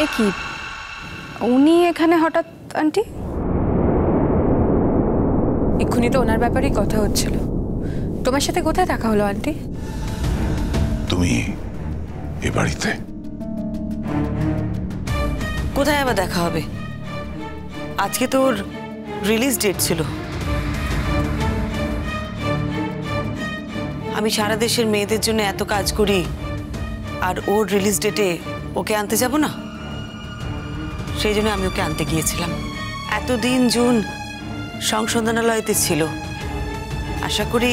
এ কি উনি এখানে হঠাৎ আন্টি? এক্ষুনি তো ওনার ব্যাপারেই কথা হচ্ছিল। তোমার সাথে কোথায় দেখা হলো আন্টি? তুমি এ বাড়িতে? কোথায় আবার দেখা হবে? আজকে তো ওর রিলিজ ডেট ছিল। আমি সারা দেশের মেয়েদের জন্য এত কাজ করি, আর ওর রিলিজ ডেটে ওকে আনতে যাব না? সেই জন্য আমি ওকে আনতে গিয়েছিলাম। এতদিন জুন সংশোধনালয়তে ছিল। আশা করি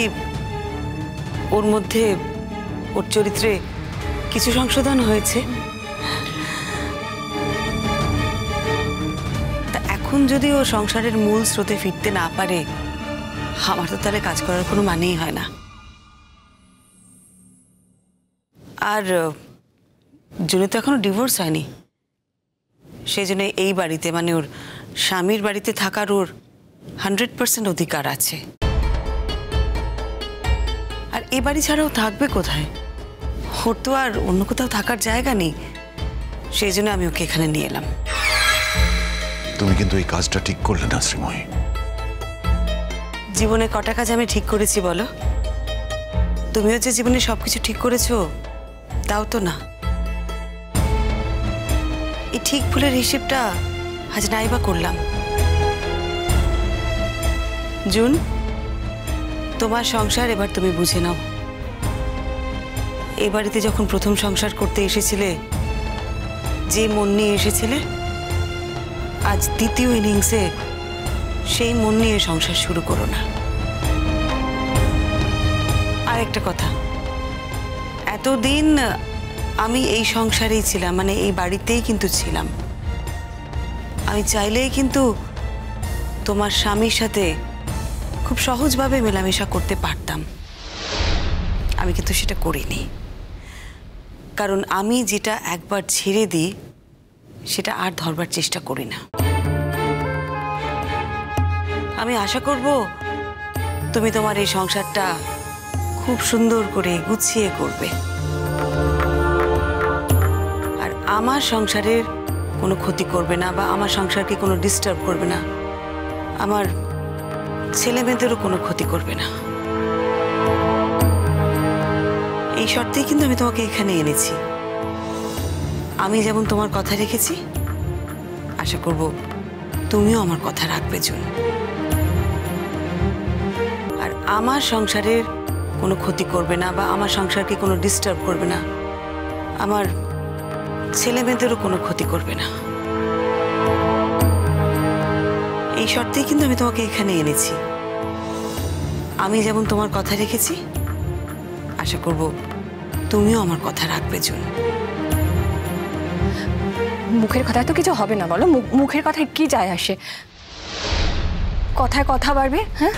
ওর মধ্যে, ওর চরিত্রে কিছু সংশোধন হয়েছে। তা এখন যদি ও সংসারের মূল স্রোতে ফিরতে না পারে, আমার তো তাহলে কাজ করার কোনো মানেই হয় না। আর জুনে তো এখনো ডিভোর্স হয়নি, সেই জন্য এই বাড়িতে, মানে ওর স্বামীর বাড়িতে থাকার ওর 100% অধিকার আছে। আর এ বাড়ি ছাড়াও থাকবে কোথায়? ওর তো আর অন্য কোথাও থাকার জায়গা নেই। সেই জন্য আমি ওকে এখানে নিয়ে এলাম। তুমি কিন্তু এই কাজটা ঠিক করলে না শ্রীময়ী। জীবনে কটা কাজ আমি ঠিক করেছি বলো? তুমিও যে জীবনে সবকিছু ঠিক করেছো তাও তো না। এই ঠিক ভুলের হিসেবটা আজ নাইবা করলাম। জুন, তোমার সংসার এবার তুমি বুঝে নাও। এই বাড়িতে যখন প্রথম সংসার করতে এসেছিলে, যে মন নিয়ে এসেছিলে, আজ দ্বিতীয় ইনিংসে সেই মন নিয়ে সংসার শুরু করো না। আর একটা কথা, এতদিন আমি এই সংসারেই ছিলাম, মানে এই বাড়িতেই কিন্তু ছিলাম। আমি চাইলেই কিন্তু তোমার স্বামীর সাথে খুব সহজভাবে মেলামেশা করতে পারতাম। আমি কিন্তু সেটা করিনি, কারণ আমি যেটা একবার ছেড়ে দিই সেটা আর ধরবার চেষ্টা করি না। আমি আশা করব তুমি তোমার এই সংসারটা খুব সুন্দর করে গুছিয়ে করবে, আর আমার সংসারের কোনো ক্ষতি করবে না, বা আমার সংসারকে কোনো ডিস্টার্ব করবে না, আমার ছেলে মেয়েদেরও কোনো ক্ষতি করবে না। এই শর্তেই কিন্তু আমি তোমাকে এখানে এনেছি। আমি যেমন তোমার কথা রেখেছি, আশা করব তুমিও আমার কথা রাখবে জুন। আর আমার সংসারের কোনো ক্ষতি করবে না, বা আমার সংসারকে কোনো ডিস্টার্ব করবে না, আমার ছেলে মেয়েদেরও কোনো ক্ষতি করবে না। এই শর্তেই কিন্তু আমি তোমাকে এখানে এনেছি। আমি যেমন তোমার কথা রেখেছি, আশা করব তুমিও আমার কথা রাখবে জুন। মুখের কথায় তো কিছু হবে না বলো? মুখের কথায় কি যায় আসে? কথায় কথা বাড়বে। হ্যাঁ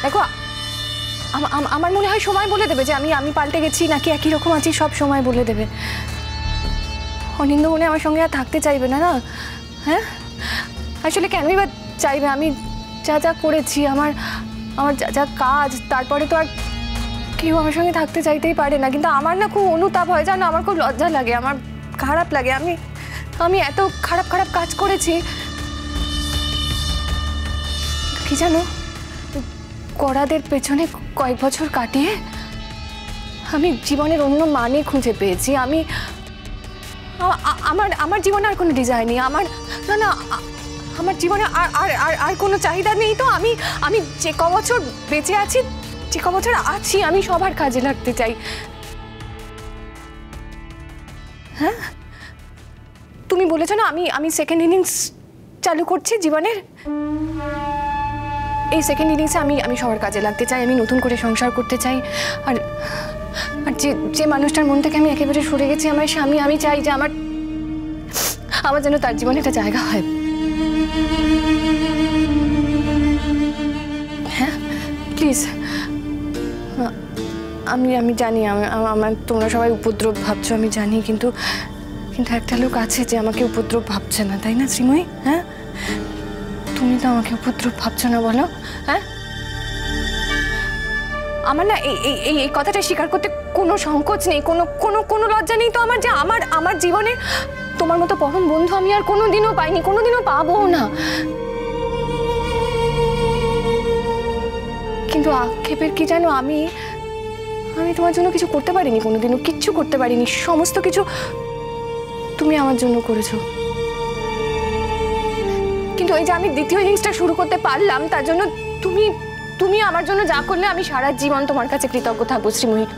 দেখো, আমার মনে হয় সময় বলে দেবে যে আমি পাল্টে গেছি নাকি একই রকম আছি, সব সময় বলে দেবে। অনিন্দ মনে আমার সঙ্গে আর থাকতে চাইবে না, না? হ্যাঁ, আসলে কেনই বা চাইবে? আমি যা যা করেছি, আমার যা যা কাজ, তারপরে তো আর কেউ আমার সঙ্গে থাকতে চাইতেই পারে না। কিন্তু আমার না খুব অনুতাপ হয়, জানো, আমার খুব লজ্জা লাগে, আমার খারাপ লাগে। আমি এত খারাপ খারাপ কাজ করেছি, কি জানো, কড়াদের পেছনে কয়েক বছর কাটিয়ে আমি জীবনের অন্য মানে খুঁজে পেয়েছি। আমার জীবনে আর কোনো ডিজাইন নেই, আমার না না আমার জীবনে আর কোনো চাহিদা নেই। তো আমি যে ক বছর বেঁচে আছি, যে ক বছর আছি, আমি সবার কাজে লাগতে চাই। হ্যাঁ, তুমি বলেছো না আমি সেকেন্ড ইনিংস চালু করছি জীবনের। এই সেকেন্ড ইনিংসে আমি সবার কাজে লাগতে চাই, আমি নতুন করে সংসার করতে চাই। আর যে মানুষটার মন থেকে আমি একেবারে সরে গেছি, আমার স্বামী, আমি চাই যে আমার যেন তার জীবনে একটা জায়গা হয়। হ্যাঁ প্লিজ। আমি জানি আমার তোমরা সবাই উপদ্রব ভাবছো, আমি জানি, কিন্তু একটা লোক আছে যে আমাকে উপদ্রব ভাবছে না, তাই না শ্রীময়ী? হ্যাঁ, তুমি তো আমাকে উপদ্রব ভাবছো না, বলো? হ্যাঁ, আমার না এই কথাটা স্বীকার করতে কোনো সংকোচ নেই, কোনো লজ্জা নেই তো আমার, যে আমার জীবনে তোমার মতো পরম বন্ধু আমি আর কোনোদিনও পাইনি, কোনোদিনও পাবো না। কিন্তু আক্ষেপের কি জানো, আমি তোমার জন্য কিছু করতে পারিনি, কোনোদিনও কিচ্ছু করতে পারিনি। সমস্ত কিছু তুমি আমার জন্য করেছো। কিন্তু এই যে আমি দ্বিতীয় ইনিংসটা শুরু করতে পারলাম, তার জন্য তুমি আমার জন্য যা করলে আমি সারা জীবন তোমার কাছে কৃতজ্ঞ থাকবো শ্রীময়ী।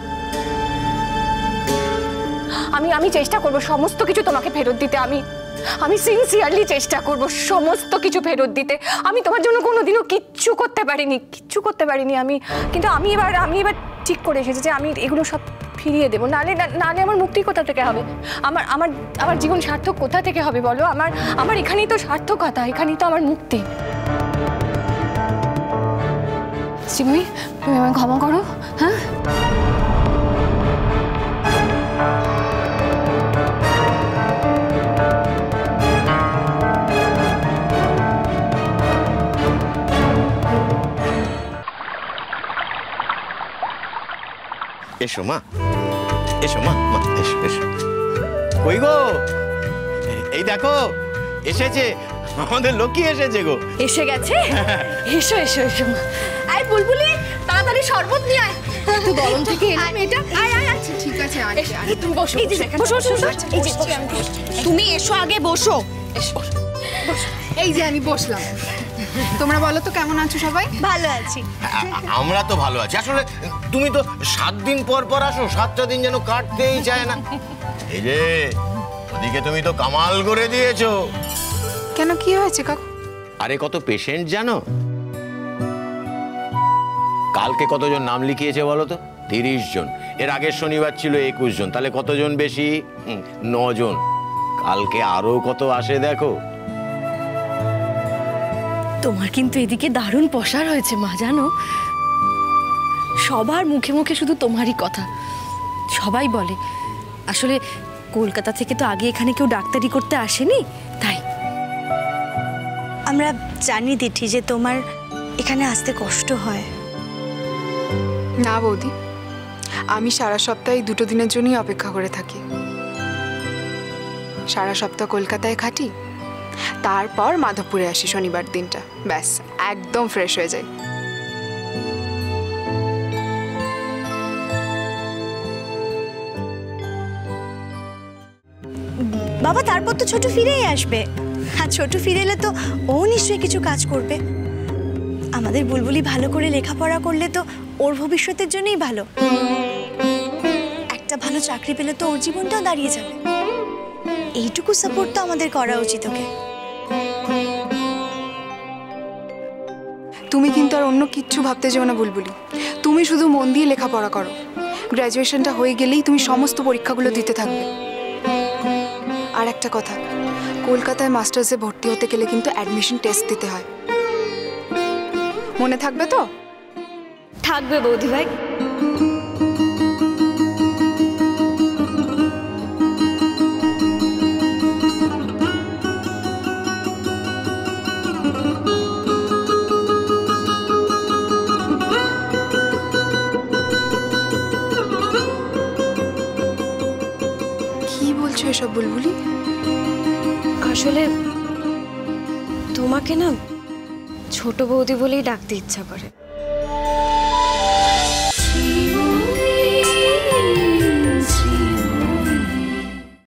আমি চেষ্টা করব সমস্ত কিছু তোমাকে ফেরত দিতে। আমি সিনসিয়ারলি চেষ্টা করব সমস্ত কিছু ফেরত দিতে। আমি তোমার জন্য কোনোদিনও কিচ্ছু করতে পারিনি আমি। কিন্তু আমি এবার ঠিক করে এসেছি যে আমি এগুলো সব ফিরিয়ে দেবো। নালে আমার মুক্তি কোথা থেকে হবে? আমার জীবন সার্থক কোথা থেকে হবে বলো? আমার এখানেই তো সার্থকতা, এখানেই তো আমার মুক্তি। শ্রীময়ী, তুমি আমায় ক্ষমা করো। হ্যাঁ, এসো মা, এসো মা, এসো এসো। কই গো, এই দেখো এসেছে আমাদের লক্ষ্মী, এসেছে গো। এসে গেছে? এসো এসো এসো। আয় বুলবুলি, তাড়াতাড়ি শরবত নিয়ে আয়। তুই গরম থেকে এলাম এটা। আয় আয়। আচ্ছা ঠিক আছে, আয়। তুমি বসো। বসো। এই যে তুমি এসো, আগে বসো। এই যে আমি বসলাম। তোমরা বলো তো কেমন আছো সবাই? ভালো আছি। আমরা তো ভালো আছি। আসলে তুমি তো 7 দিন পর পর আসো, 7টা দিন যেন কাটতেই চায় না। এই যে ওদিকে তুমি তো কামাল করে দিয়েছো। কেন, কি হয়েছে কাকু? আরে কত পেশেন্ট জানো? কালকে কতজন নাম লিখিয়েছে বলো তো? 30 জন। এর আগের শনিবার ছিল 21 জন। তাহলে কতজন বেশি? 9 জন। কালকে আরো কত আসে দেখো। তোমার কিন্তু এদিকে দারুণ প্রসার হয়েছে মা, জানো? সবার মুখে মুখে শুধু তোমারই কথা। সবাই বলে আসলে কলকাতা থেকে তো আগে এখানে কেউ ডাক্তারি করতে আসেনি, তাই। আমরা জানি দিঠি যে তোমার এখানে আসতে কষ্ট হয়। না বৌদি, আমি সারা সপ্তাহে 2 দিনের জন্যই অপেক্ষা করে থাকি। সারা সপ্তাহ কলকাতায় খাটি, তারপর মাধবপুরে আসি শনিবার দিনটা। ব্যাস, একদম ফ্রেশ হয়ে যাই। বাবা তারপর তো ছোট ফিরেই আসবে, আর ছোট ফিরে এলে তো ও নিশ্চয়ই কিছু কাজ করবে। আমাদের বুলবুলি ভালো করে লেখাপড়া করলে তো ওর ভবিষ্যতের জন্যই ভালো। একটা ভালো চাকরি পেলে তো ওর জীবনটাও দাঁড়িয়ে যাবে। এইটুকু সাপোর্ট তো আমাদের করা উচিত ওকে। তুমি কিন্তু আর অন্য কিচ্ছু ভাবতে যেও না বুলবুলি। তুমি শুধু মন দিয়ে লেখাপড়া করো। গ্র্যাজুয়েশনটা হয়ে গেলেই তুমি সমস্ত পরীক্ষাগুলো দিতে থাকবে। আর একটা কথা, কলকাতায় মাস্টার্সে ভর্তি হতে গেলে কিন্তু অ্যাডমিশন টেস্ট দিতে হয়। মনে থাকবে তো? থাকবে বৌদি ভাই। কি বলছো এসব বুলবুলি? আসলে তোমাকে না ছোট বৌদি বলেই ডাকতে ইচ্ছা করে।